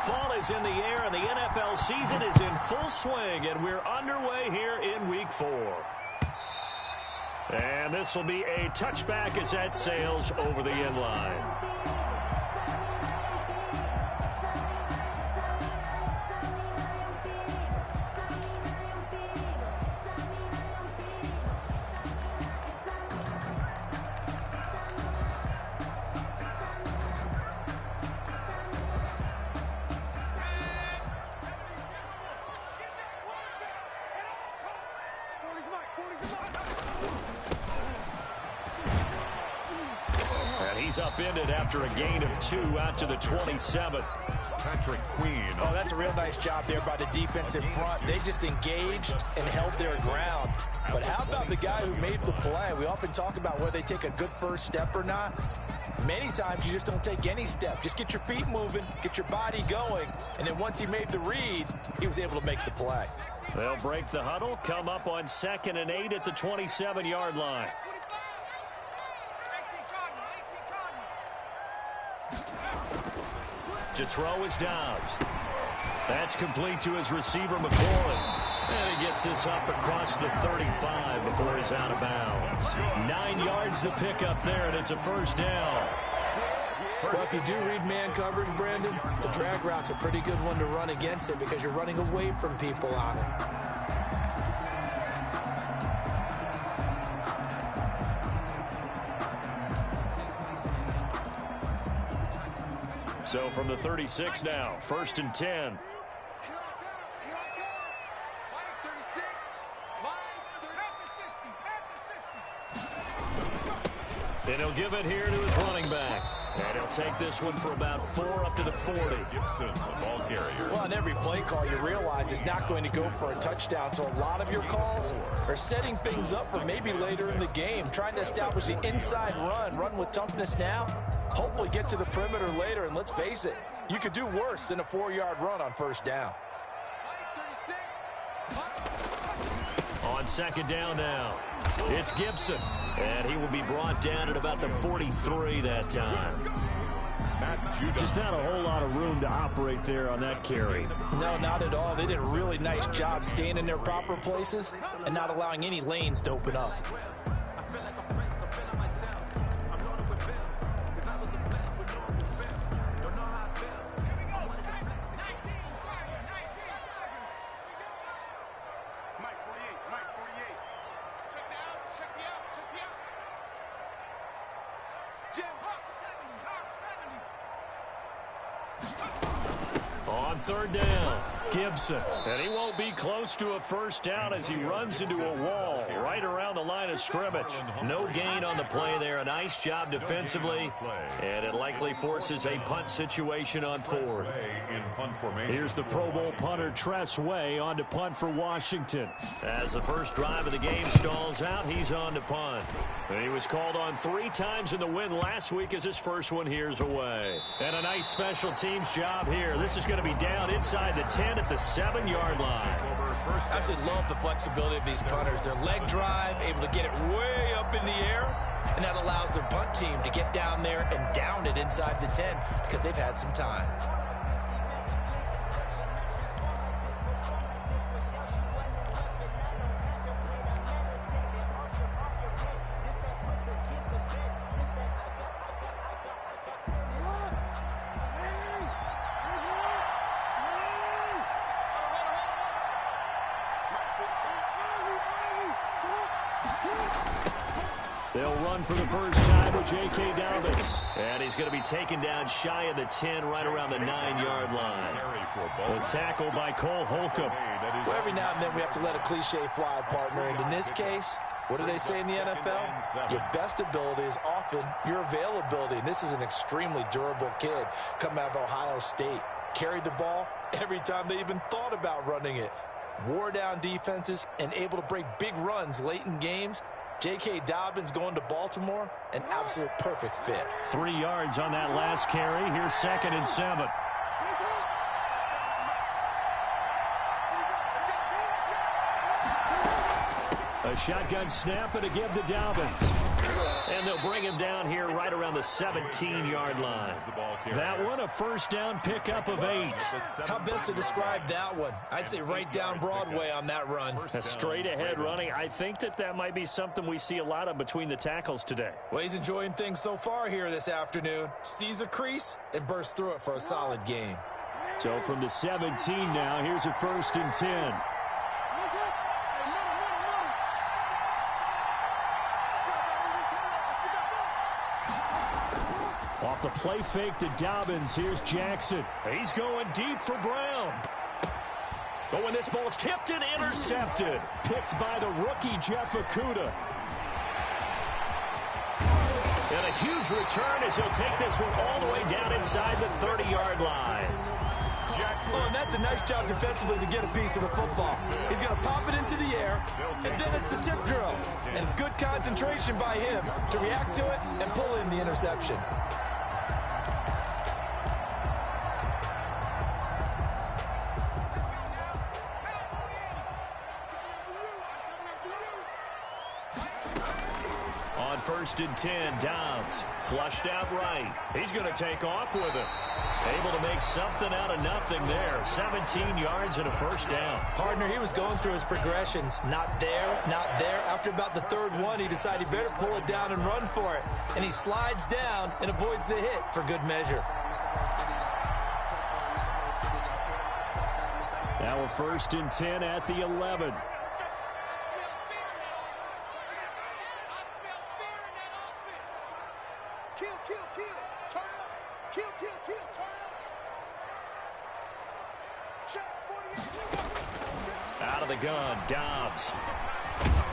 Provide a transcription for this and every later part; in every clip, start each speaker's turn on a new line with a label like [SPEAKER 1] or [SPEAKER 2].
[SPEAKER 1] fall is in the air, and the NFL season is in full swing, and we're underway here in Week 4. And this will be a touchback as that sails over the end line. He's upended after a gain of 2 out to the 27.
[SPEAKER 2] Patrick Queen.
[SPEAKER 3] Oh, that's a real nice job there by the defensive front. They just engaged and held their ground. But how about the guy who made the play? We often talk about whether they take a good first step or not. Many times you just don't take any step. Just get your feet moving, get your body going, and then once he made the read, he was able to make the play.
[SPEAKER 1] They'll break the huddle, come up on 2nd and 8 at the 27-yard line. To throw is Dobbs. That's complete to his receiver, McCoy. And he gets this up across the 35 before he's out of bounds. 9 yards to pick up there, and it's a first down.
[SPEAKER 3] Well, if you do read man coverage, Brandon, the drag route's a pretty good one to run against it because you're running away from people on it.
[SPEAKER 1] So from the 36 now, 1st and 10. And he'll give it here to his running back. And he'll take this one for about 4 up to the 40.
[SPEAKER 2] Gibson, the ball carrier.
[SPEAKER 3] Well, on every play call, you realize it's not going to go for a touchdown. So a lot of your calls are setting things up for maybe later in the game, trying to establish the inside run with toughness now. Hopefully get to the perimeter later, and let's face it, you could do worse than a 4-yard run on first down.
[SPEAKER 1] On 2nd down now, it's Gibson, and he will be brought down at about the 43 that time. Just not a whole lot of room to operate there on that carry.
[SPEAKER 3] No, not at all. They did a really nice job staying in their proper places and not allowing any lanes to open up.
[SPEAKER 1] On 3rd down, Gibson. And he won't be close to a first down as he runs into a wall right around the line of scrimmage. No gain on the play there. A nice job defensively. And it likely forces a punt situation on 4th.
[SPEAKER 4] Here's the Pro Bowl punter Tress Way on to punt for Washington.
[SPEAKER 1] As the first drive of the game stalls out, he's on to punt. And he was called on 3 times in the win last week as his first one here's away. And a nice special teams job here. This is going to be down inside the 10 at the 7-yard line.
[SPEAKER 3] I absolutely love the flexibility of these punters. Their leg drive, able to get it way up in the air, and that allows their punt team to get down there and down it inside the 10 because they've had some time.
[SPEAKER 1] They'll run for the first time with J.K. Dobbins. And he's going to be taken down shy of the 10, right around the 9-yard line. The tackle by Cole Holcomb.
[SPEAKER 3] Well, every now and then we have to let a cliche fly, partner. And in this case, what do they say in the NFL? Your best ability is often your availability. And this is an extremely durable kid coming out of Ohio State. Carried the ball every time they even thought about running it. Wore down defenses and able to break big runs late in games. J.K. Dobbins going to Baltimore, an absolute perfect fit.
[SPEAKER 1] 3 yards on that last carry. Here's 2nd and 7.
[SPEAKER 4] A shotgun snap and a give to Dobbins.
[SPEAKER 1] And they'll bring him down here right around the 17-yard line.
[SPEAKER 4] That one, a first down pickup of 8.
[SPEAKER 3] How best to describe that one? I'd say right down Broadway on that run.
[SPEAKER 1] A straight-ahead running. I think that might be something we see a lot of between the tackles today.
[SPEAKER 3] Well, he's enjoying things so far here this afternoon. Sees a crease and bursts through it for a solid game.
[SPEAKER 4] So from the 17 now, here's a 1st and 10. Off the play fake to Dobbins, here's Jackson.
[SPEAKER 1] He's going deep for Brown. But when this ball's tipped and intercepted.
[SPEAKER 4] Picked by the rookie, Jeff Okudah.
[SPEAKER 1] And a huge return as he'll take this one all the way down inside the 30-yard line.
[SPEAKER 3] Oh, and that's a nice job defensively to get a piece of the football. He's going to pop it into the air, and then it's the tip drill. And good concentration by him to react to it and pull in the interception.
[SPEAKER 1] On 1st and 10, Downs flushed out right. He's going to take off with it. Able to make something out of nothing there. 17 yards and a first down.
[SPEAKER 3] Partner, he was going through his progressions. Not there, not there. After about the 3rd one, he decided he better pull it down and run for it. And he slides down and avoids the hit for good measure.
[SPEAKER 4] Now a 1st and 10 at the 11.
[SPEAKER 1] Out of the gun, Dobbs.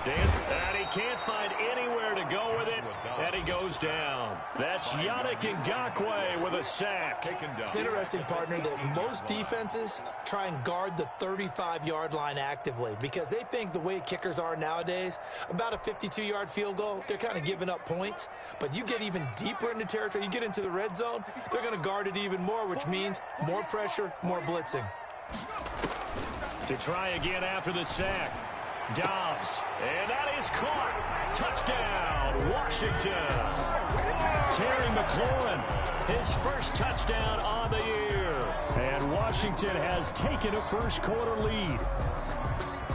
[SPEAKER 1] And he can't find anywhere to go with it, and he goes down. That's Yannick Ngakoue with a sack.
[SPEAKER 3] It's interesting, partner, that most defenses try and guard the 35-yard line actively because they think the way kickers are nowadays, about a 52-yard field goal, they're kind of giving up points. But you get even deeper into territory, you get into the red zone, they're going to guard it even more, which means more pressure, more blitzing.
[SPEAKER 1] To try again after the sack. Dobbs, and that is caught. Touchdown, Washington.
[SPEAKER 4] Terry McLaurin,
[SPEAKER 1] his first touchdown on the year.
[SPEAKER 4] And Washington has taken a first-quarter lead.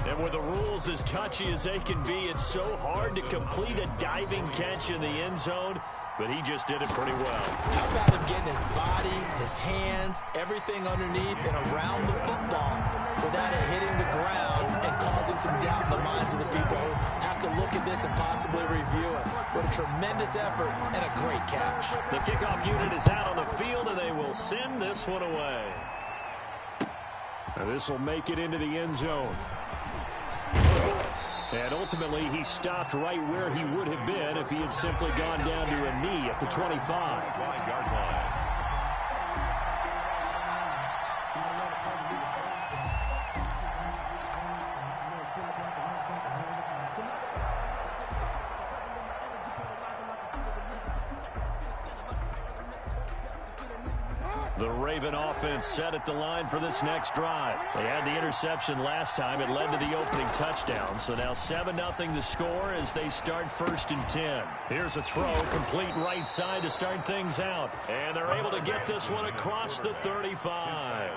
[SPEAKER 1] And with the rules as touchy as they can be, it's so hard to complete a diving catch in the end zone, but he just did it pretty well.
[SPEAKER 3] How about him getting his body, his hands, everything underneath and around the football without it hitting the ground and causing some doubt in the minds of the people who have to look at this and possibly review it. What a tremendous effort and a great catch.
[SPEAKER 1] The kickoff unit is out on the field, and they will send this one away.
[SPEAKER 4] And this will make it into the end zone. And ultimately, he stopped right where he would have been if he had simply gone down to a knee at the 25.
[SPEAKER 2] 5-yard line.
[SPEAKER 1] The Raven offense set at the line for this next drive. They had the interception last time. It led to the opening touchdown. So now 7-0 the score as they start 1st and 10. Here's a throw, complete right side to start things out. And they're able to get this one across the 35.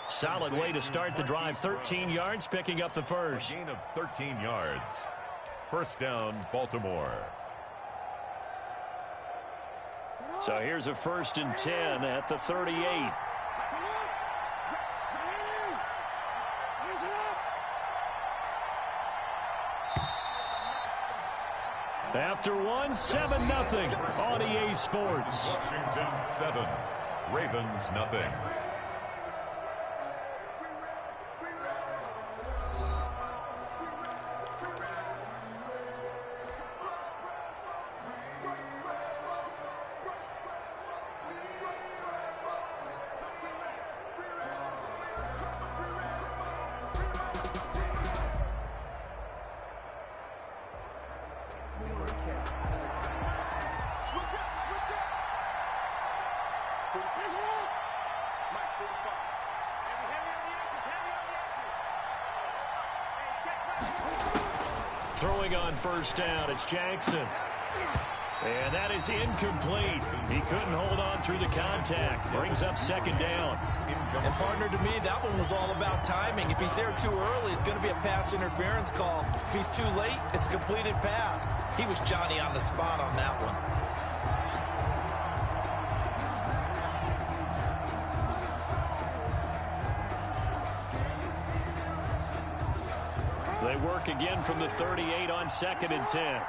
[SPEAKER 1] Solid way to start the drive. 13 yards, picking up the first.
[SPEAKER 2] A gain of 13 yards. First down, Baltimore.
[SPEAKER 1] So here's a 1st and 10 at the 38. After one, 7-0 on EA Sports.
[SPEAKER 2] Washington 7, Ravens nothing.
[SPEAKER 1] throwing on first down. It's Jackson. And that is incomplete. He couldn't hold on through the contact. Brings up second down.
[SPEAKER 3] And, partner, to me, that one was all about timing. If he's there too early, it's going to be a pass interference call. If he's too late, it's a completed pass. He was Johnny on the spot on that one.
[SPEAKER 1] They work again from the 38 on 2nd and 10.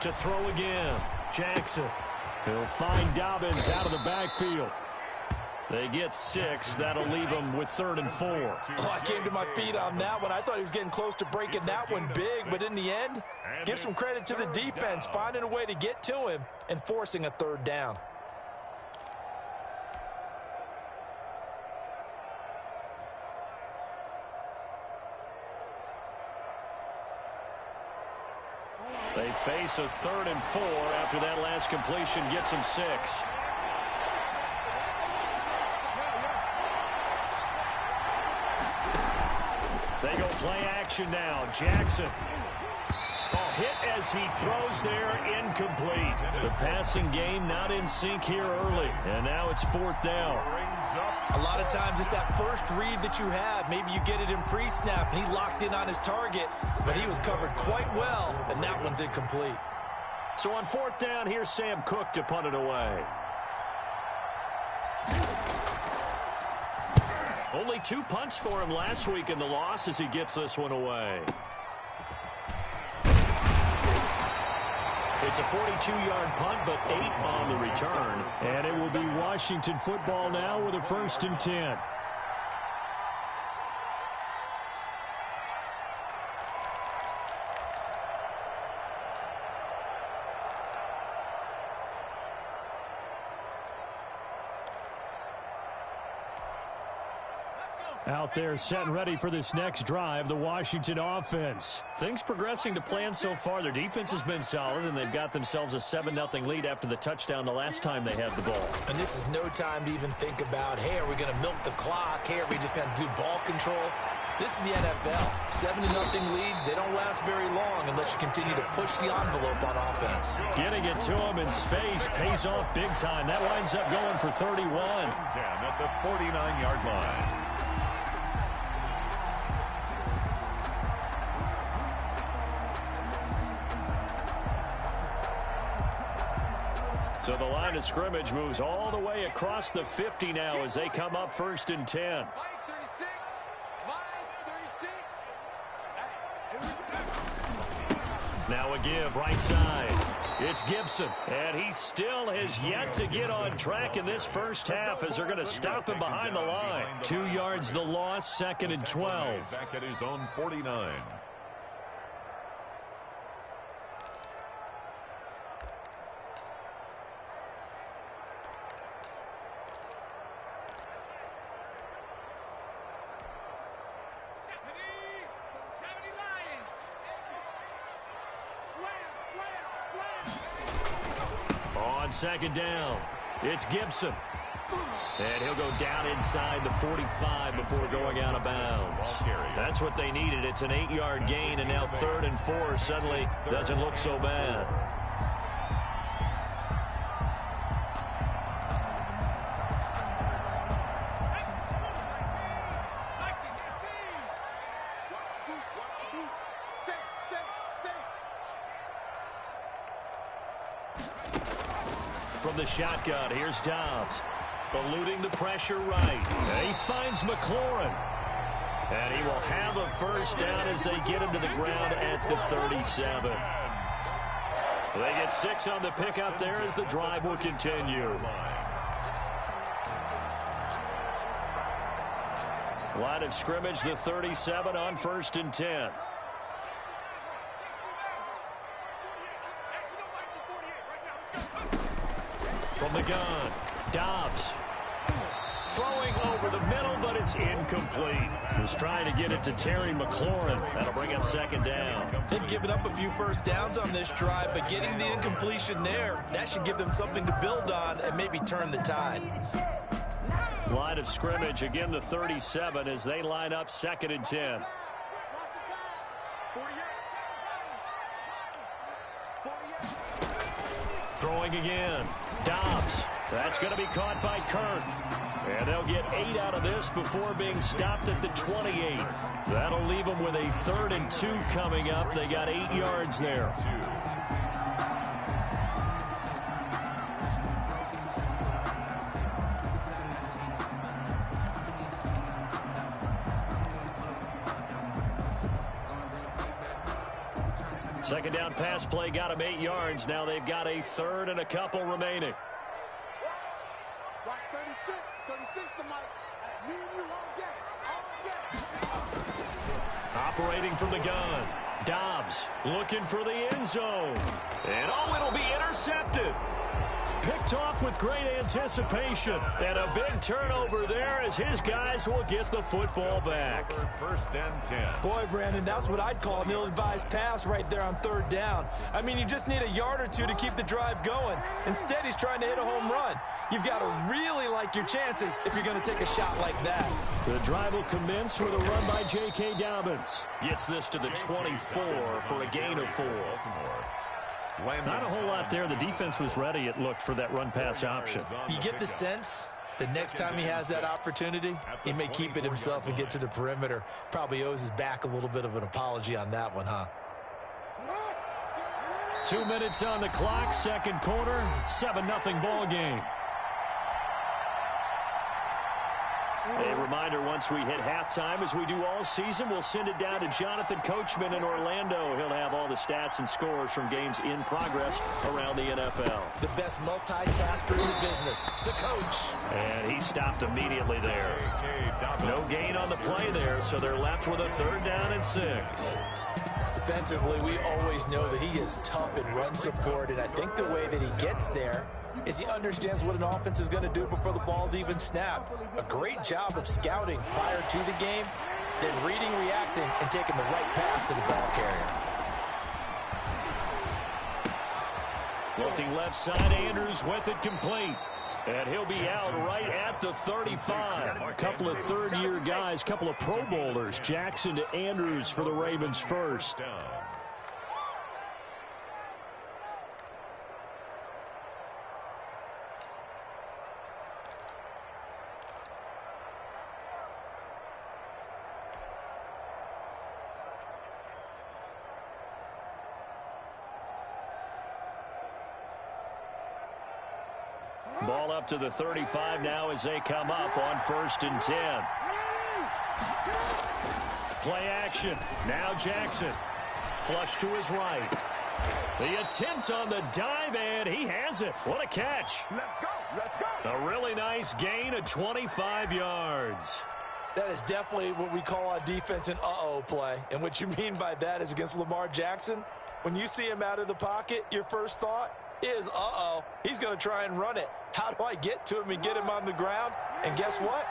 [SPEAKER 1] To throw again, Jackson. He'll find Dobbins out of the backfield. They get 6. That'll leave them with 3rd and 4.
[SPEAKER 3] Oh, I came to my feet on that one. I thought he was getting close to breaking that one big, but in the end, give some credit to the defense, finding a way to get to him and forcing a 3rd down.
[SPEAKER 1] They face a 3rd and 4 after that last completion gets them 6. They go play action now. Jackson. Hit as he throws there, incomplete. The passing game not in sync here early. And now it's 4th down.
[SPEAKER 3] A lot of times it's that first read that you have. Maybe you get it in pre-snap, and he locked in on his target, but he was covered quite well, and that one's incomplete.
[SPEAKER 1] So on 4th down, here's Sam Cook to punt it away. Only 2 punts for him last week in the loss as he gets this one away. It's a 42-yard punt, but 8 on the return. And it will be Washington football now with a 1st and 10. Out there set and ready for this next drive, the Washington offense. Things progressing to plan so far. Their defense has been solid, and they've got themselves a 7-0 lead after the touchdown the last time they had the ball.
[SPEAKER 3] And this is no time to even think about, hey, are we going to milk the clock? Hey, are we just going to do ball control? This is the NFL. 7-0 leads, they don't last very long unless you continue to push the envelope on offense.
[SPEAKER 1] Getting it to him in space pays off big time. That winds up going for 31.
[SPEAKER 2] 10 at the 49-yard line.
[SPEAKER 1] So the line of scrimmage moves all the way across the 50 now as they come up 1st and 10. Now a give right side. It's Gibson. And he still has yet to get on track in this first half as they're going to stop him behind the line. 2 yards the loss, 2nd and 12.
[SPEAKER 2] Back at his own 49.
[SPEAKER 1] On 2nd down, it's Gibson. And he'll go down inside the 45 before going out of bounds. That's what they needed. It's an 8-yard gain, and now 3rd and 4 suddenly doesn't look so bad. From the shotgun, here's Dobbs. Eluding the pressure right. And he finds McLaurin. And he will have a first down as they get him to the ground at the 37. They get 6 on the pickup there as the drive will continue. Line of scrimmage, the 37 on 1st and 10. From the gun, Dobbs throwing over the middle, but it's incomplete. He was trying to get it to Terry McLaurin. That'll bring up second down.
[SPEAKER 3] They've given up a few first downs on this drive, but getting the incompletion there, that should give them something to build on and maybe turn the tide.
[SPEAKER 1] Line of scrimmage, again the 37 as they line up 2nd and 10. Throwing again. Dobbs. That's going to be caught by Kirk. And they'll get 8 out of this before being stopped at the 28. That'll leave them with a 3rd and 2 coming up. They got 8 yards there. Second down pass play got them 8 yards. Now they've got a 3rd and a couple remaining.
[SPEAKER 5] Watch 36. 36 to Mike. Me and you all get.
[SPEAKER 1] Operating from the gun. Dobbs looking for the end zone. And it'll be intercepted. Picked off with great anticipation. And a big turnover there as his guys will get the football back.
[SPEAKER 2] 1st and 10.
[SPEAKER 3] Boy, Brandon, that's what I'd call an ill-advised pass right there on 3rd down. I mean, you just need a yard or two to keep the drive going. Instead, he's trying to hit a home run. You've got to really like your chances if you're going to take a shot like that.
[SPEAKER 1] The drive will commence with a run by J.K. Dobbins. Gets this to the 24 for a gain of 4. Not a whole lot there. The defense was ready, it looked, for that run-pass option.
[SPEAKER 3] You get the sense the next time he has that opportunity, he may keep it himself and get to the perimeter. Probably owes his back a little bit of an apology on that one, huh?
[SPEAKER 1] 2 minutes on the clock, 2nd quarter, 7-0 ball game. A reminder, once we hit halftime, as we do all season, we'll send it down to Jonathan Coachman in Orlando. He'll have all the stats and scores from games in progress around the NFL.
[SPEAKER 3] The best multitasker in the business, the coach.
[SPEAKER 1] And he stopped immediately there. No gain on the play there, so they're left with a 3rd down and 6.
[SPEAKER 3] Defensively, we always know that he is tough in run support, and I think the way that he gets there is he understands what an offense is going to do before the ball's even snapped. A great job of scouting prior to the game, then reading, reacting, and taking the right path to the ball carrier.
[SPEAKER 1] Looking left side, Andrews with it complete. And he'll be out right at the 35.
[SPEAKER 4] A couple of 3rd-year guys, couple of Pro Bowlers. Jackson to Andrews for the Ravens first.
[SPEAKER 1] Ball up to the 35 now as they come up on 1st and 10. Play action. Now Jackson. Flush to his right. The attempt on the dive, and he has it. What a catch.
[SPEAKER 5] Let's go. Let's go.
[SPEAKER 1] A really nice gain of 25 yards.
[SPEAKER 3] That is definitely what we call on defense an uh-oh play. And what you mean by that is against Lamar Jackson, when you see him out of the pocket, your first thought is, uh-oh, he's going to try and run it. How do I get to him and get him on the ground? And guess what?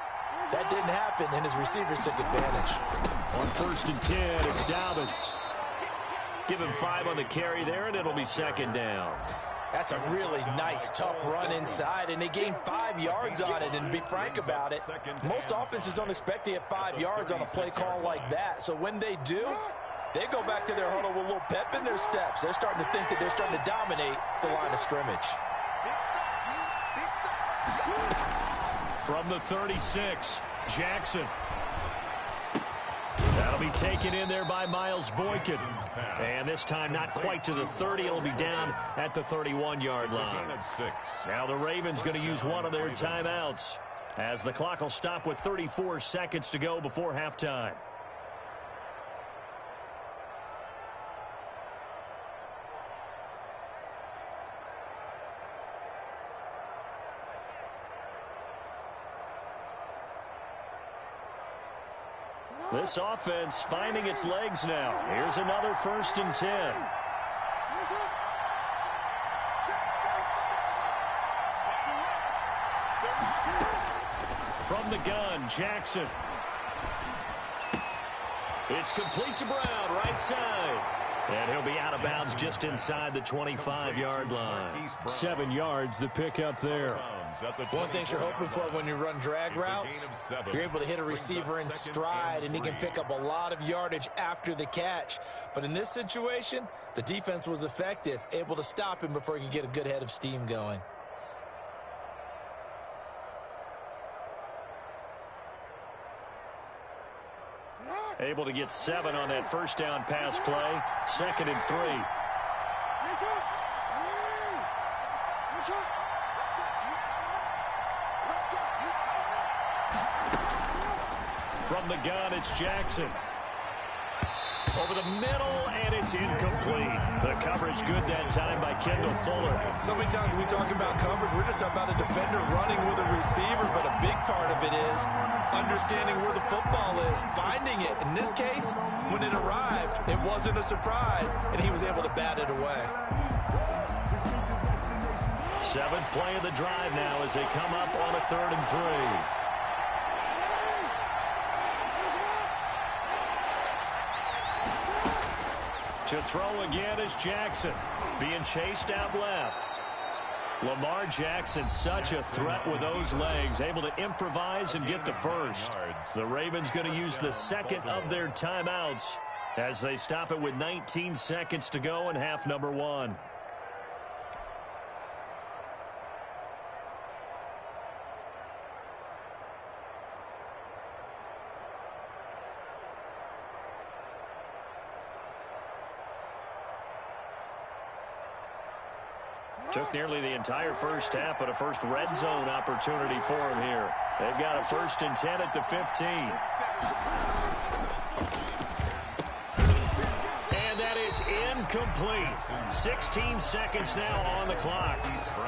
[SPEAKER 3] That didn't happen, and his receivers took advantage.
[SPEAKER 1] On 1st and 10, it's Dobbins. Give him 5 on the carry there, and it'll be 2nd down.
[SPEAKER 3] That's a really nice, tough run inside, and they gained 5 yards on it. And to be frank about it, most offenses don't expect to get 5 yards on a play call like that. So when they do, they go back to their huddle with a little pep in their steps. They're starting to think that they're starting to dominate the line of scrimmage.
[SPEAKER 1] From the 36, Jackson. That'll be taken in there by Miles Boykin. And this time not quite to the 30. It'll be down at the 31-yard line. Now the Ravens going to use one of their timeouts as the clock will stop with 34 seconds to go before halftime. This offense finding its legs now. Here's another 1st and 10. From the gun, Jackson. It's complete to Brown, right side. And he'll be out of bounds just inside the 25-yard line.
[SPEAKER 4] 7 yards, the pickup there.
[SPEAKER 3] One thing you're hoping for when you run drag routes, you're able to hit a receiver in stride, and he can pick up a lot of yardage after the catch. But in this situation, the defense was effective, able to stop him before he could get a good head of steam going.
[SPEAKER 1] Able to get 7 on that first down pass play. 2nd and 3. From the gun, it's Jackson. Over the middle, and it's incomplete. The coverage good that time by Kendall Fuller.
[SPEAKER 3] So many times when we talk about coverage, we're just about a defender running with a receiver, but a big part of it is understanding where the football is, finding it. In this case, when it arrived, it wasn't a surprise, and he was able to bat it away.
[SPEAKER 1] 7th play of the drive now as they come up on a 3rd and 3. To throw again is Jackson, being chased out left. Lamar Jackson, such a threat with those legs, able to improvise and get the first. The Ravens going to use the 2nd of their timeouts as they stop it with 19 seconds to go in half number 1. Took nearly the entire first half, but a first red zone opportunity for him here. They've got a 1st and 10 at the 15. And that is incomplete. 16 seconds now on the clock.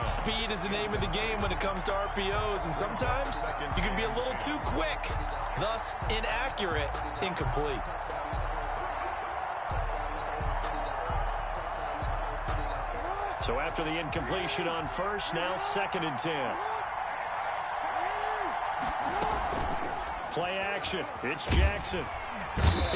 [SPEAKER 3] Speed is the name of the game when it comes to RPOs, and sometimes you can be a little too quick, thus inaccurate, incomplete.
[SPEAKER 1] So after the incompletion on first, now 2nd and 10. Play action. It's Jackson.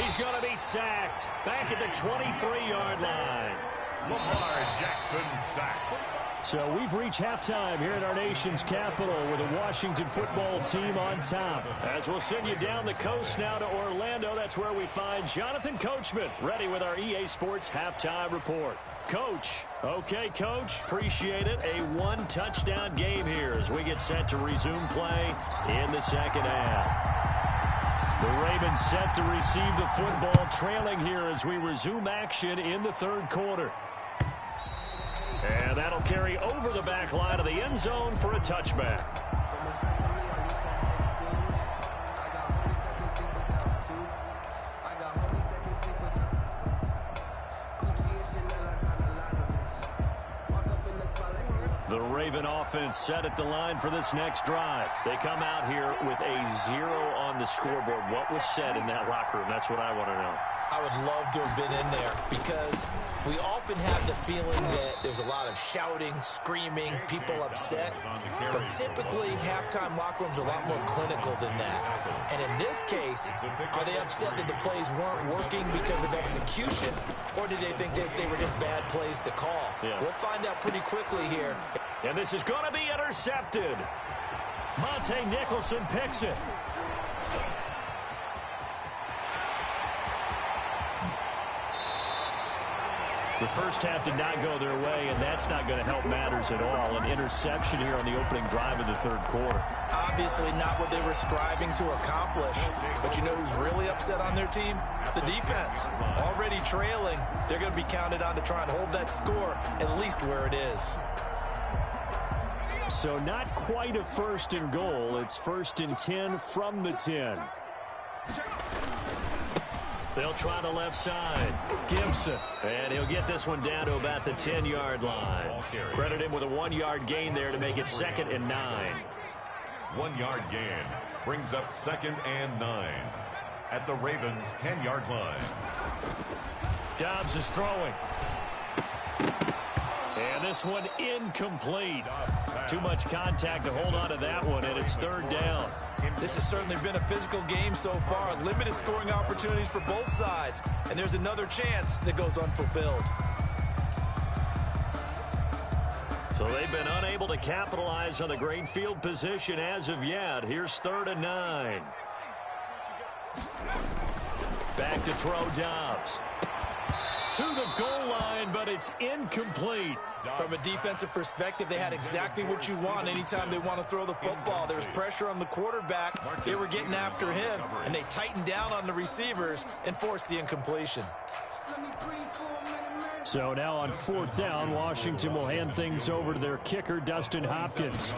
[SPEAKER 1] He's going to be sacked. Back at the 23-yard line.
[SPEAKER 2] Lamar Jackson sacked.
[SPEAKER 4] So we've reached halftime here at our nation's capital with the Washington football team on top.
[SPEAKER 1] As we'll send you down the coast now to Orlando, that's where we find Jonathan Coachman, ready with our EA Sports halftime report. Coach. Okay, Coach. Appreciate it. A 1-touchdown game here as we get set to resume play in the 2nd half. The Ravens set to receive the football, trailing here as we resume action in the 3rd quarter. And that'll carry over the back line of the end zone for a touchback. The Raven offense set at the line for this next drive. They come out here with a 0 on the scoreboard. What was said in that locker room? That's what I want to know.
[SPEAKER 3] I would love to have been in there because we often have the feeling that there's a lot of shouting, screaming, people upset. But typically, halftime locker rooms are a lot more clinical than that. And in this case, are they upset that the plays weren't working because of execution? Or did they think they were just bad plays to call? Yeah. We'll find out pretty quickly here.
[SPEAKER 1] And this is going to be intercepted. Monte Nicholson picks it. The first half did not go their way, and that's not going to help matters at all. An interception here on the opening drive of the 3rd quarter.
[SPEAKER 3] Obviously not what they were striving to accomplish. But you know who's really upset on their team? The defense. Already trailing. They're going to be counted on to try and hold that score at least where it is.
[SPEAKER 4] So not quite a 1st and goal. It's 1st and 10 from the 10.
[SPEAKER 1] They'll try the left side. Gibson. And he'll get this one down to about the 10-yard line. Credit him with a 1-yard gain there to make it 2nd and 9.
[SPEAKER 2] 1-yard gain brings up 2nd and 9 at the Ravens' 10-yard line.
[SPEAKER 1] Dobbs is throwing. And this one incomplete. Too much contact to hold on to that one, and it's third down.
[SPEAKER 3] This has certainly been a physical game so far. Limited scoring opportunities for both sides. And there's another chance that goes unfulfilled.
[SPEAKER 1] So they've been unable to capitalize on the great field position as of yet. Here's 3rd and 9. Back to throw Dobbs. To the goal line, but it's incomplete.
[SPEAKER 3] From a defensive perspective, they had exactly what you want anytime they want to throw the football. There was pressure on the quarterback. They were getting after him, and they tightened down on the receivers and forced the incompletion.
[SPEAKER 4] So now on 4th down, Washington will hand things over to their kicker, Dustin Hopkins.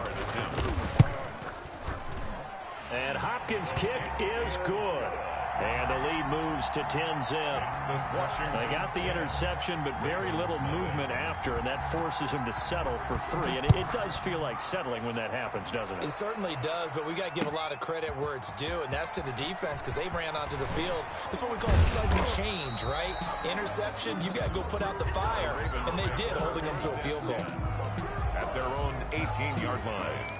[SPEAKER 1] And Hopkins' kick is good. And the lead moves to 10-zip. They got the interception, but very little movement after, and that forces him to settle for 3. And it does feel like settling when that happens, doesn't it?
[SPEAKER 3] It certainly does, but we got to give a lot of credit where it's due, and that's to the defense because they ran onto the field. This is what we call sudden change, right? Interception, you got to go put out the fire, and they did, holding them to a field goal.
[SPEAKER 2] At their own 18-yard line.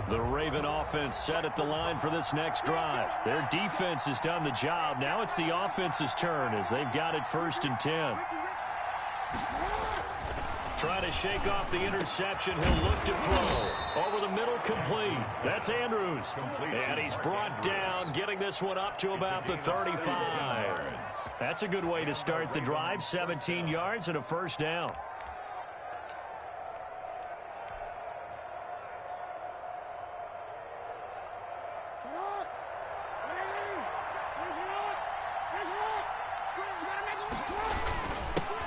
[SPEAKER 1] The Raven offense set at the line for this next drive. Their defense has done the job. Now it's the offense's turn as they've got it 1st and 10. Trying to shake off the interception. He'll look to throw. Over the middle, complete. That's Andrews. And he's brought down, getting this one up to about the 35. That's a good way to start the drive. 17 yards and a 1st down.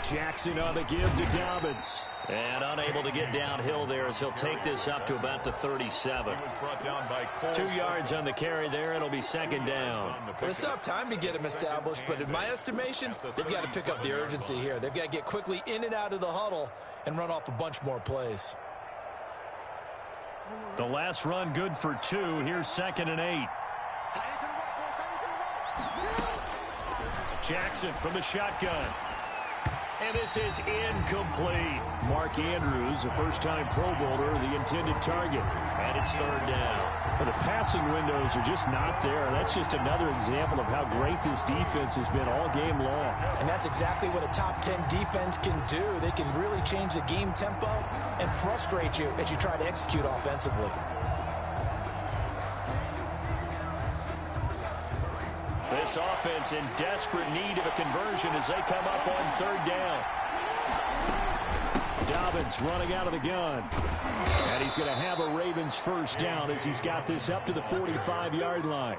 [SPEAKER 4] Jackson on the give to Dobbins.
[SPEAKER 1] And unable to get downhill there as he'll take this up to about the 37. 2 yards on the carry there. It'll be 2nd down.
[SPEAKER 3] Well, it's tough time to get him established, but in my estimation, they've got to pick up the urgency here. They've got to get quickly in and out of the huddle and run off a bunch more plays.
[SPEAKER 1] The last run good for 2. Here's 2nd and 8. Jackson from the shotgun. And this is incomplete.
[SPEAKER 4] Mark Andrews, a first-time Pro Bowler, the intended target.
[SPEAKER 1] And it's 3rd down.
[SPEAKER 4] But the passing windows are just not there. That's just another example of how great this defense has been all game long.
[SPEAKER 3] And that's exactly what a top 10 defense can do. They can really change the game tempo and frustrate you as you try to execute offensively.
[SPEAKER 1] This offense in desperate need of a conversion as they come up on 3rd down.
[SPEAKER 4] Dobbins running out of the gun. And he's going to have a Ravens 1st down as he's got this up to the 45-yard line.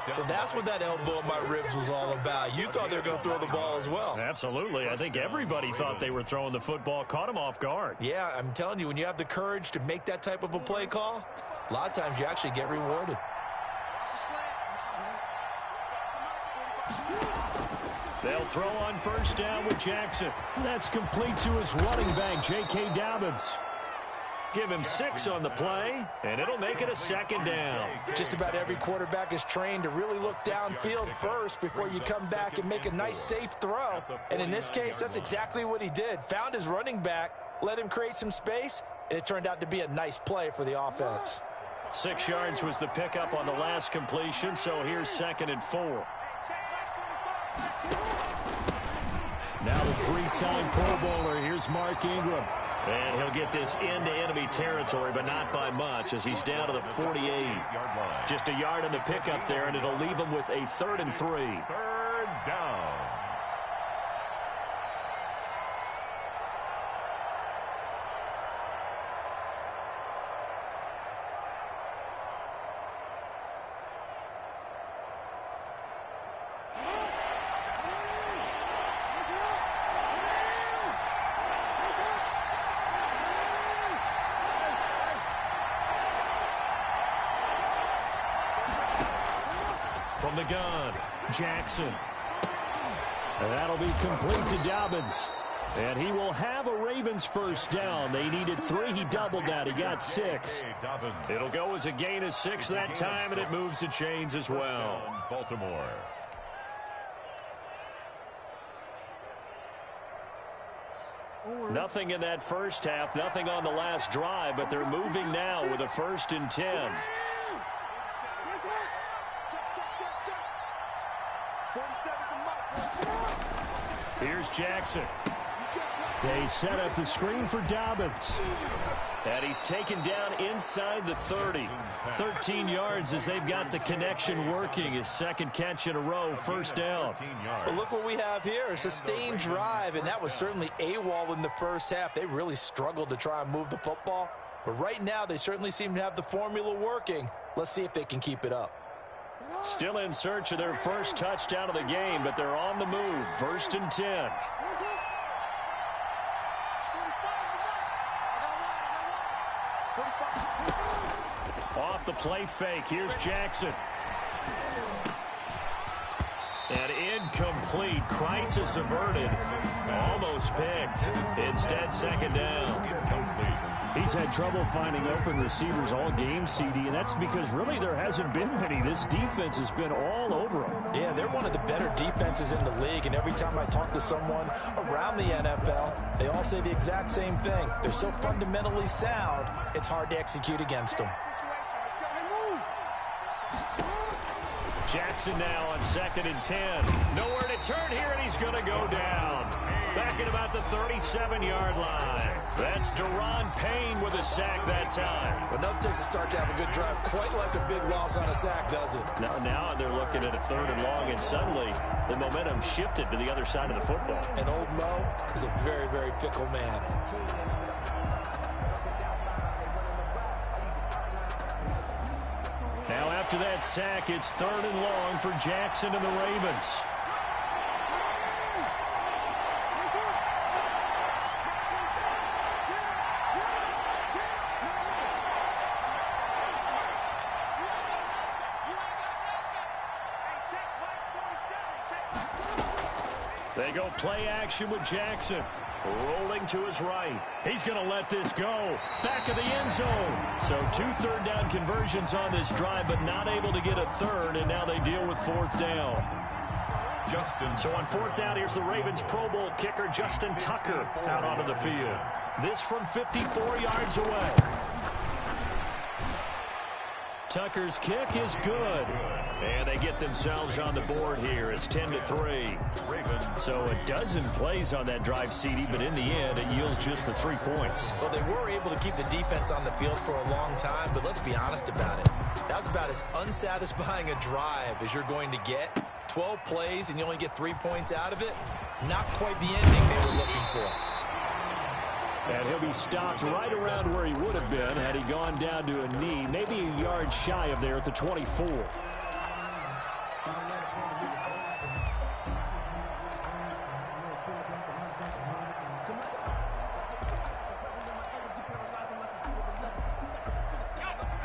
[SPEAKER 3] So that's what that elbow in my ribs was all about. You thought they were going to throw the ball as well.
[SPEAKER 1] Absolutely. I think everybody thought they were throwing the football. Caught him off guard.
[SPEAKER 3] Yeah, I'm telling you, when you have the courage to make that type of a play call, a lot of times you actually get rewarded.
[SPEAKER 1] They'll throw on 1st down with Jackson.
[SPEAKER 4] That's complete to his running back, J.K. Dobbins.
[SPEAKER 1] Give him 6 on the play, and it'll make it a 2nd down.
[SPEAKER 3] Just about every quarterback is trained to really look downfield first before you come back and make a nice, safe throw. And in this case, that's exactly what he did. Found his running back, let him create some space, and it turned out to be a nice play for the offense.
[SPEAKER 1] 6 yards was the pickup on the last completion, so here's 2nd and 4.
[SPEAKER 4] Now the 3-time Pro Bowler. Here's Mark Ingram.
[SPEAKER 1] And he'll get this into enemy territory, but not by much as he's down to the 48. Just a yard on the pickup there, and it'll leave him with a 3rd and 3.
[SPEAKER 2] 3rd down.
[SPEAKER 1] From the gun, Jackson.
[SPEAKER 4] And that'll be complete to Dobbins. And he will have a Ravens first down. They needed 3. He doubled that. He got 6.
[SPEAKER 1] It'll go as a gain of 6 that time, and it moves the chains as well.
[SPEAKER 2] Baltimore.
[SPEAKER 1] Nothing in that first half, nothing on the last drive, but they're moving now with a 1st and 10. Here's Jackson.
[SPEAKER 4] They set up the screen for Dobbins.
[SPEAKER 1] And he's taken down inside the 30. 13 yards as they've got the connection working. His 2nd catch in a row, 1st down.
[SPEAKER 3] Well, look what we have here. A sustained drive, and that was certainly AWOL in the first half. They really struggled to try and move the football. But right now, they certainly seem to have the formula working. Let's see if they can keep it up.
[SPEAKER 1] Still in search of their first touchdown of the game, but they're on the move. 1st and 10. Off the play fake. Here's Jackson. And incomplete. Crisis averted. Almost picked. Instead, 2nd down.
[SPEAKER 4] He's had trouble finding open receivers all game, CD, and that's because really there hasn't been many. This defense has been all over them.
[SPEAKER 3] Yeah, they're one of the better defenses in the league, and every time I talk to someone around the NFL, they all say the exact same thing. They're so fundamentally sound, it's hard to execute against them.
[SPEAKER 1] Jackson now on 2nd and 10. Nowhere to turn here, and he's going to go down. Back at about the 37-yard line. That's Deron Payne with a sack that time.
[SPEAKER 3] Well, nothing takes a start to have a good drive quite like a big loss on a sack, does it?
[SPEAKER 1] Now they're looking at a 3rd and long, and suddenly the momentum shifted to the other side of the football.
[SPEAKER 3] And old Mo is a very, very fickle man.
[SPEAKER 1] Now after that sack, it's 3rd and long for Jackson and the Ravens. They go play action with Jackson. Rolling to his right. He's going to let this go. Back of the end zone. So 2 third-down conversions on this drive, but not able to get a 3rd, and now they deal with 4th down. So on 4th down, here's the Ravens Pro Bowl kicker, Justin Tucker, out onto the field. This from 54 yards away. Tucker's kick is good. And they get themselves on the board here. It's 10-3. So a dozen plays on that drive, CD, but in the end, it yields just the 3 points.
[SPEAKER 3] Well, they were able to keep the defense on the field for a long time, but let's be honest about it. That was about as unsatisfying a drive as you're going to get. 12 plays and you only get 3 points out of it. Not quite the ending they were looking for.
[SPEAKER 4] And he'll be stopped right around where he would have been had he gone down to a knee, maybe a yard shy of there at the 24.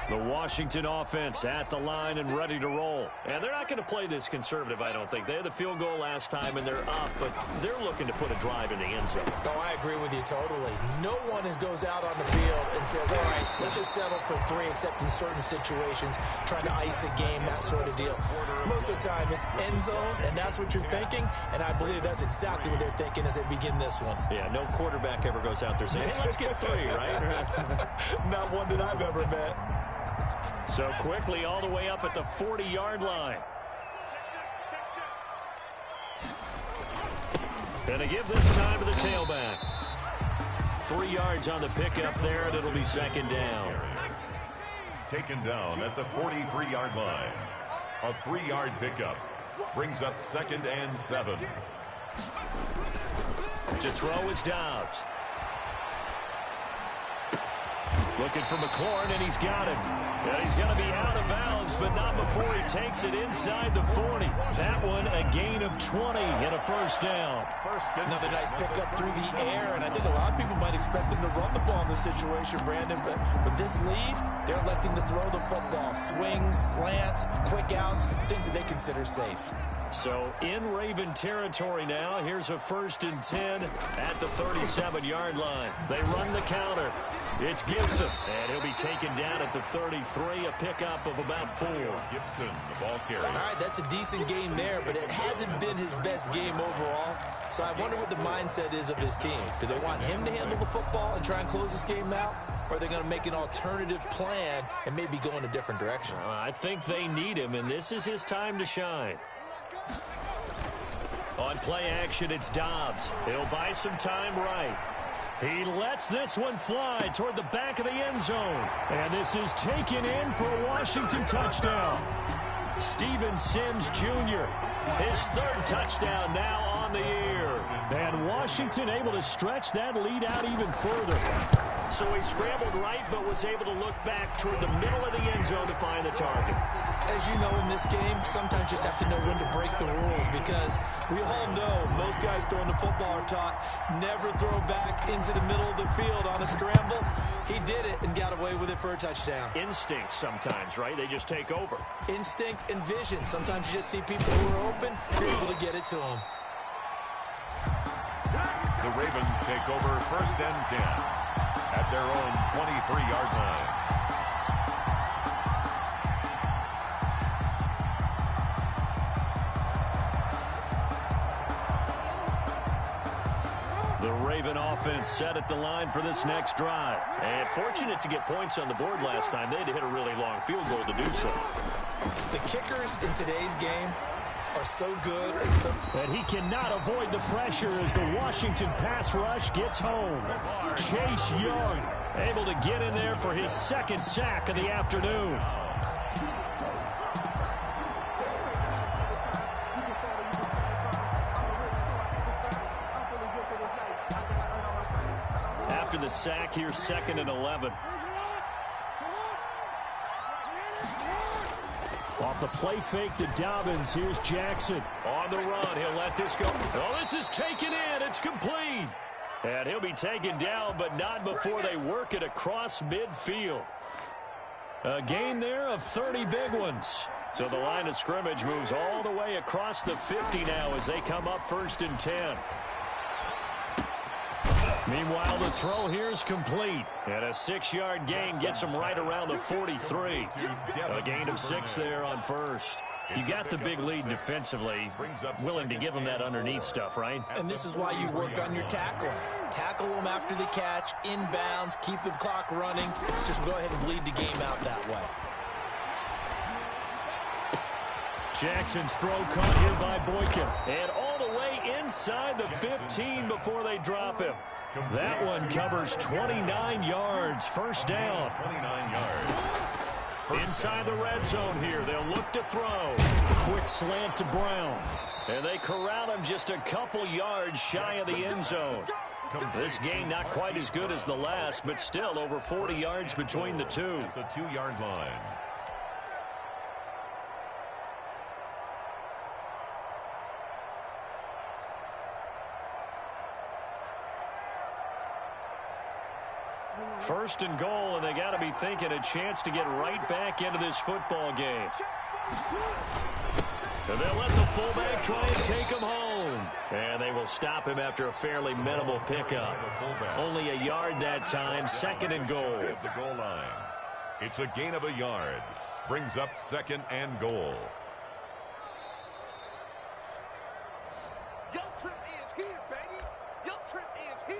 [SPEAKER 1] The Washington offense at the line and ready to roll. And they're not going to play this conservative, I don't think. They had the field goal last time, and they're up, but they're looking to put a drive in the end zone.
[SPEAKER 3] Oh, I agree with you totally. No one goes out on the field and says, all right, let's just settle for 3, except in certain situations, trying to ice a game, that sort of deal. Most of the time, it's end zone, and that's what you're thinking, and I believe that's exactly what they're thinking as they begin this one.
[SPEAKER 1] Yeah, no quarterback ever goes out there saying, hey, let's get 3, right?
[SPEAKER 3] Not one that I've ever met.
[SPEAKER 1] So quickly all the way up at the 40-yard line. And a give this time to the tailback. 3 yards on the pickup there, and it'll be 2nd down.
[SPEAKER 2] Taken down at the 43-yard line. A 3-yard pickup brings up 2nd and 7.
[SPEAKER 1] To throw is Dobbs. Looking for McLaurin, and he's got him. And he's going to be out of bounds, but not before he takes it inside the 40. That one, a gain of 20 and a 1st down.
[SPEAKER 3] Another nice pickup through the air, and I think a lot of people might expect them to run the ball in this situation, Brandon, but with this lead, they're electing to throw the football. Swings, slants, quick outs, things that they consider safe.
[SPEAKER 1] So in Raven territory now. Here's a 1st and 10 at the 37-yard line. They run the counter. It's Gibson, and he'll be taken down at the 33, a pickup of about 4.
[SPEAKER 2] Gibson, the ball carrier.
[SPEAKER 3] All right, that's a decent game there, but it hasn't been his best game overall. So I wonder what the mindset is of his team. Do they want him to handle the football and try and close this game out? Or are they going to make an alternative plan and maybe go in a different direction?
[SPEAKER 1] I think they need him, and this is his time to shine. On play action, it's Dobbs. He'll buy some time right. He lets this one fly toward the back of the end zone. And this is taken in for a Washington touchdown. Steven Sims Jr., his 3rd touchdown now on the year. And Washington able to stretch that lead out even further. So he scrambled right, but was able to look back toward the middle of the end zone to find the target.
[SPEAKER 3] As you know, in this game, sometimes you just have to know when to break the rules, because we all know most guys throwing the football are taught never throw back into the middle of the field on a scramble. He did it and got away with it for a touchdown.
[SPEAKER 1] Instinct sometimes, right? They just take over.
[SPEAKER 3] Instinct and vision. Sometimes you just see people who are open, you're able to get it to them.
[SPEAKER 2] The Ravens take over 1st and 10 at their own 23-yard line.
[SPEAKER 1] The Raven offense set at the line for this next drive. And fortunate to get points on the board last time. They had to hit a really long field goal to do so.
[SPEAKER 3] The kickers in today's game are so good.
[SPEAKER 4] And he cannot avoid the pressure as the Washington pass rush gets home. Chase Young able to get in there for his 2nd sack of the afternoon. After the sack, here's 2nd and 11. Off the play fake to Dobbins, here's Jackson.
[SPEAKER 1] On the run, he'll let this go. Oh, this is taken in. It's complete. And he'll be taken down, but not before they work it across midfield. A gain there of 30 big ones. So the line of scrimmage moves all the way across the 50 now as they come up 1st and 10. Meanwhile, the throw here is complete. And a 6-yard gain gets him right around the 43. A gain of 6 there on 1st. You got the big lead defensively. Willing to give them that underneath stuff, right?
[SPEAKER 3] And this is why you work on your tackling. Tackle them after the catch, inbounds, keep the clock running. Just go ahead and bleed the game out that way.
[SPEAKER 1] Jackson's throw caught here by Boykin. And all the way inside the 15 before they drop him. That one covers 29 yards. 1st down.
[SPEAKER 2] 29 yards.
[SPEAKER 1] Inside the red zone here. They'll look to throw.
[SPEAKER 4] Quick slant to Brown.
[SPEAKER 1] And they corral him just a couple yards shy of the end zone. This game not quite as good as the last, but still over 40 yards between the two.
[SPEAKER 2] The 2-yard line.
[SPEAKER 1] First and goal, and they got to be thinking a chance to get right back into this football game. And they'll let the fullback try and take him home. And they will stop him after a fairly minimal pickup. Only a yard that time, 2nd and goal.
[SPEAKER 2] At the goal line. It's a gain of a yard. Brings up 2nd and goal.
[SPEAKER 5] Your trip is here, baby. Your trip is here.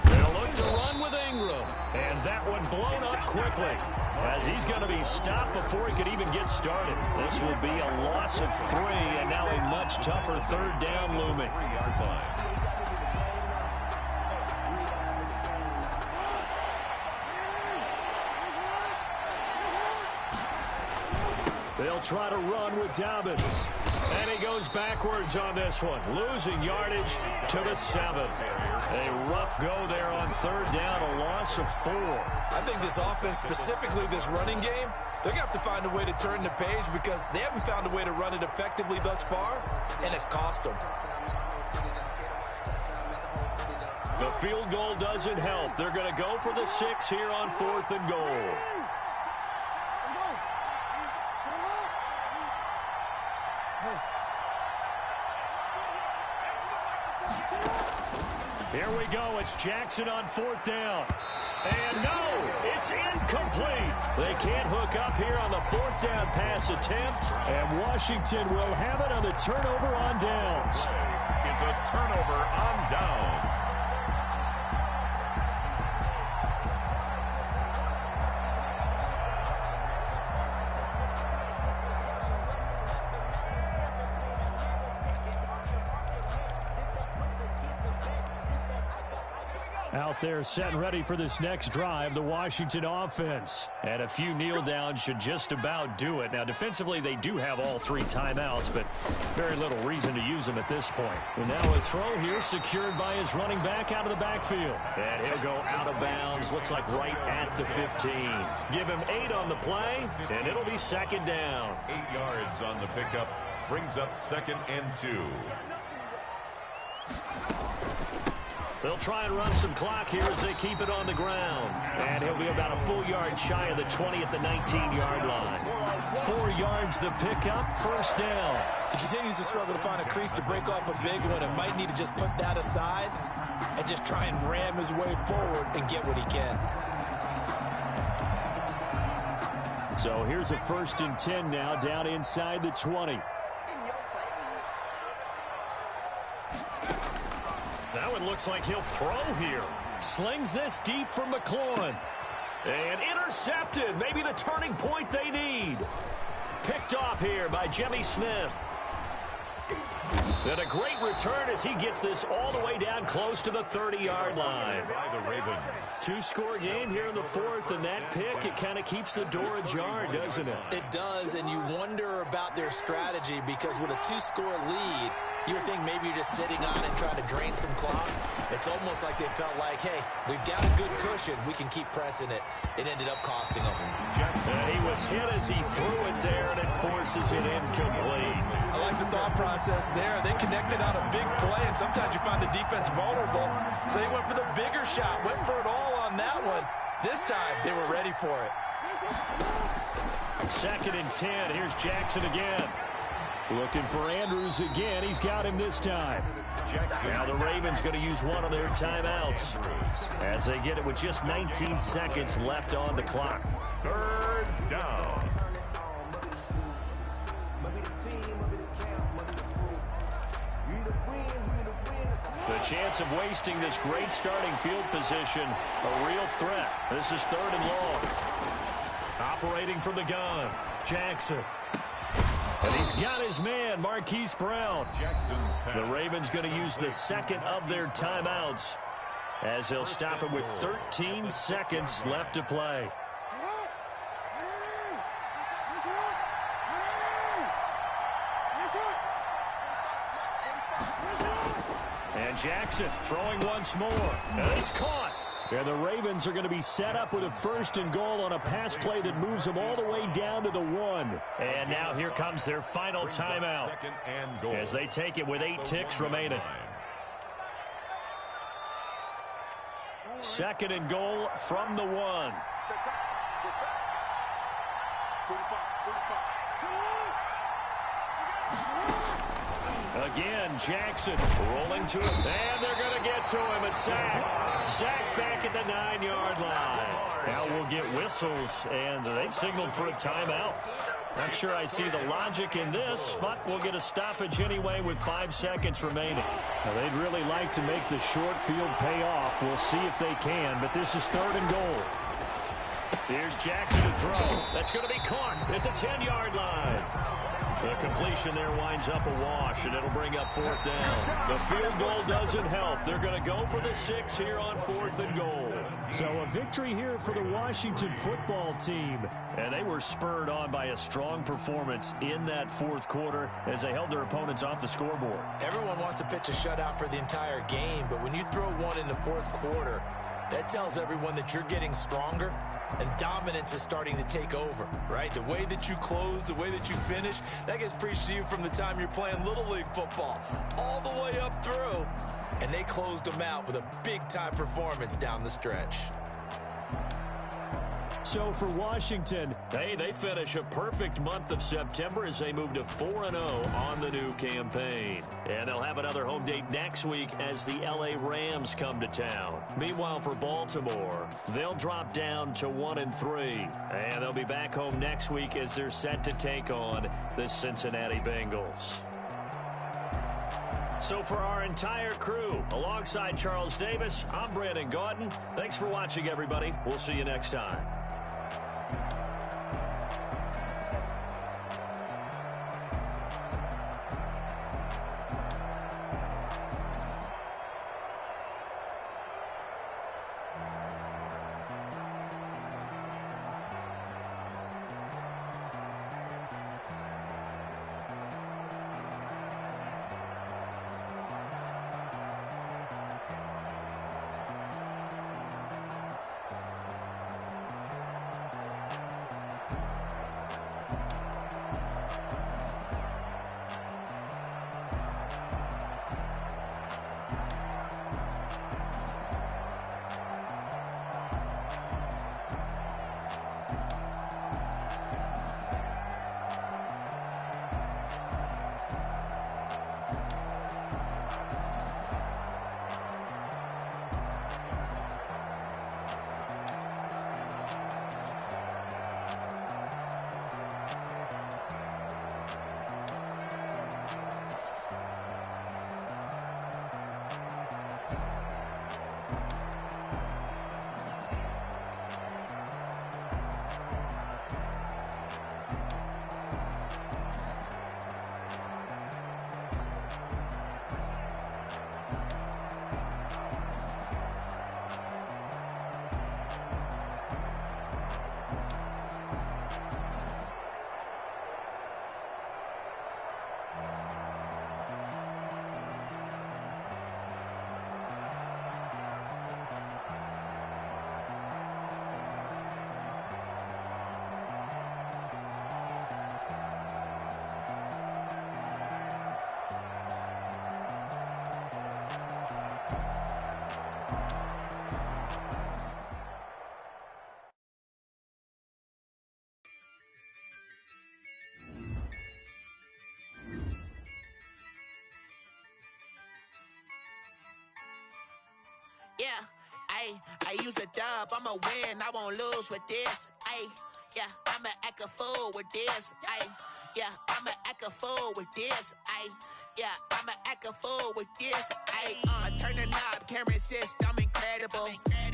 [SPEAKER 1] They'll look to run with Ingram. And that one blown up quickly, as he's going to be stopped before he could even get started. This will be a loss of 3, and now a much tougher 3rd down looming.
[SPEAKER 2] 3-yard line.
[SPEAKER 4] They'll try to run with Dobbins. And he goes backwards on this one, losing yardage to the 7. A rough go there on third down, a loss of 4.
[SPEAKER 3] I think this offense, specifically this running game, they're going to have to find a way to turn the page because they haven't found a way to run it effectively thus far, and it's cost them.
[SPEAKER 1] The field goal doesn't help. They're going to go for the 6 here on 4th and goal.
[SPEAKER 4] Here we go. It's Jackson on 4th down. And no, it's incomplete. They can't hook up here on the 4th down pass attempt. And Washington will have it on the turnover on downs.
[SPEAKER 2] Is a turnover on downs.
[SPEAKER 4] Out there set and ready for this next drive, the Washington offense.
[SPEAKER 1] And a few kneel downs should just about do it. Now, defensively, they do have all 3 timeouts, but very little reason to use them at this point.
[SPEAKER 4] And now a throw here secured by his running back out of the backfield.
[SPEAKER 1] And he'll go out of bounds, looks like right at the 15. Give him 8 on the play, and it'll be 2nd down.
[SPEAKER 2] 8 yards on the pickup, brings up 2nd and 2.
[SPEAKER 1] They'll try and run some clock here as they keep it on the ground. And he'll be about a full yard shy of the 20 at the 19-yard line.
[SPEAKER 4] 4 yards the pickup, 1st down.
[SPEAKER 3] He continues to struggle to find a crease to break off a big one and might need to just put that aside and just try and ram his way forward and get what he can.
[SPEAKER 4] So here's a 1st and 10 now down inside the 20.
[SPEAKER 1] That one looks like he'll throw here.
[SPEAKER 4] Slings this deep from McLaurin.
[SPEAKER 1] And intercepted. Maybe the turning point they need. Picked off here by Jimmy Smith. And a great return as he gets this all the way down close to the 30-yard line.
[SPEAKER 2] By the Ravens.
[SPEAKER 1] 2-score game here in the 4th, and that pick, it kind of keeps the door ajar, doesn't it?
[SPEAKER 3] It does, and you wonder about their strategy because with a 2-score lead, you would think maybe you're just sitting on it trying to drain some clock. It's almost like they felt like, hey, we've got a good cushion. We can keep pressing it. It ended up costing them.
[SPEAKER 1] And he was hit as he threw it there, and it forces it incomplete.
[SPEAKER 3] I like the thought process there. They connected on a big play, and sometimes you find the defense vulnerable. So they went for the bigger shot, went for it all on that one. This time, they were ready for it.
[SPEAKER 1] 2nd and 10. Here's Jackson again.
[SPEAKER 4] Looking for Andrews again. He's got him this time.
[SPEAKER 1] Now the Ravens going to use one of their timeouts as they get it with just 19 seconds left on the clock.
[SPEAKER 2] 3rd down.
[SPEAKER 1] The chance of wasting this great starting field position, a real threat. This is 3rd and long. Operating from the gun, Jackson. And he's got his man, Marquise Brown. The Ravens going to use the 2nd of their timeouts as they'll stop it with 13 seconds left to play. And Jackson throwing once more. And it's caught.
[SPEAKER 4] And the Ravens are going to be set up with a 1st and goal on a pass play that moves them all the way down to the 1.
[SPEAKER 1] And now here comes their final timeout as they take it with 8 ticks remaining. 2nd and goal from the 1. Again, Jackson rolling to him. And they're going to get to him. A sack. Sack back at the 9-yard line. Now we'll get whistles, and they've signaled for a timeout. Not sure I see the logic in this, but we'll get a stoppage anyway with 5 seconds remaining.
[SPEAKER 4] Now, they'd really like to make the short field pay off. We'll see if they can, but this is 3rd and goal.
[SPEAKER 1] Here's Jackson to throw. That's going to be caught at the 10-yard line. The completion there winds up a wash, and it'll bring up 4th down. The field goal doesn't help. They're going to go for the 6 here on 4th and goal.
[SPEAKER 4] So a victory here for the Washington football team.
[SPEAKER 1] And they were spurred on by a strong performance in that 4th quarter as they held their opponents off the scoreboard.
[SPEAKER 3] Everyone wants to pitch a shutout for the entire game, but when you throw one in the 4th quarter, that tells everyone that you're getting stronger and dominance is starting to take over, right? The way that you close, the way that you finish, that gets preached to you from the time you're playing Little League football all the way up through. And they closed them out with a big-time performance down the stretch.
[SPEAKER 4] So for Washington,
[SPEAKER 1] they finish a perfect month of September as they move to 4-0 on the new campaign. And they'll have another home date next week as the LA Rams come to town. Meanwhile, for Baltimore, they'll drop down to 1-3. And they'll be back home next week as they're set to take on the Cincinnati Bengals. So for our entire crew, alongside Charles Davis, I'm Brandon Gaudin. Thanks for watching, everybody. We'll see you next time.
[SPEAKER 6] Yeah, I use a dub, I'ma win, I won't lose with this. Yeah, I'ma act a fool with this. Yeah, I'ma act a fool with this. Yeah, I'ma act a fool with this. I turn the knob, camera assist, I'm incredible.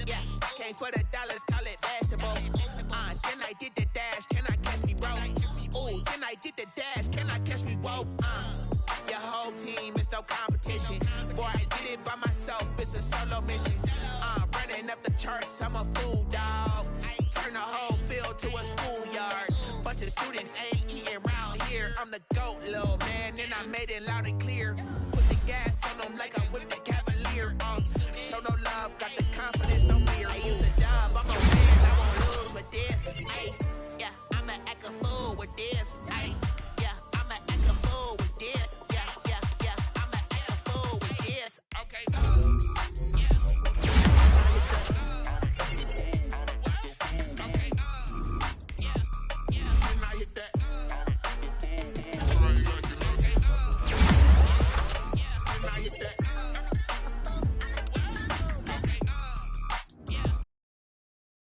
[SPEAKER 6] Yeah, came for the dollars, call it vegetable. Then I did the dash, can I catch me, bro? Ooh, then I did the dash, can I catch me, whoa? Your whole team is no competition. Boy, I did it by myself, it's a solo mission. Running up the charts, I'm a fool, dog. Turn the whole field to a schoolyard. Bunch of students ain't eating around here. I'm the GOAT, little man, and I made it loud and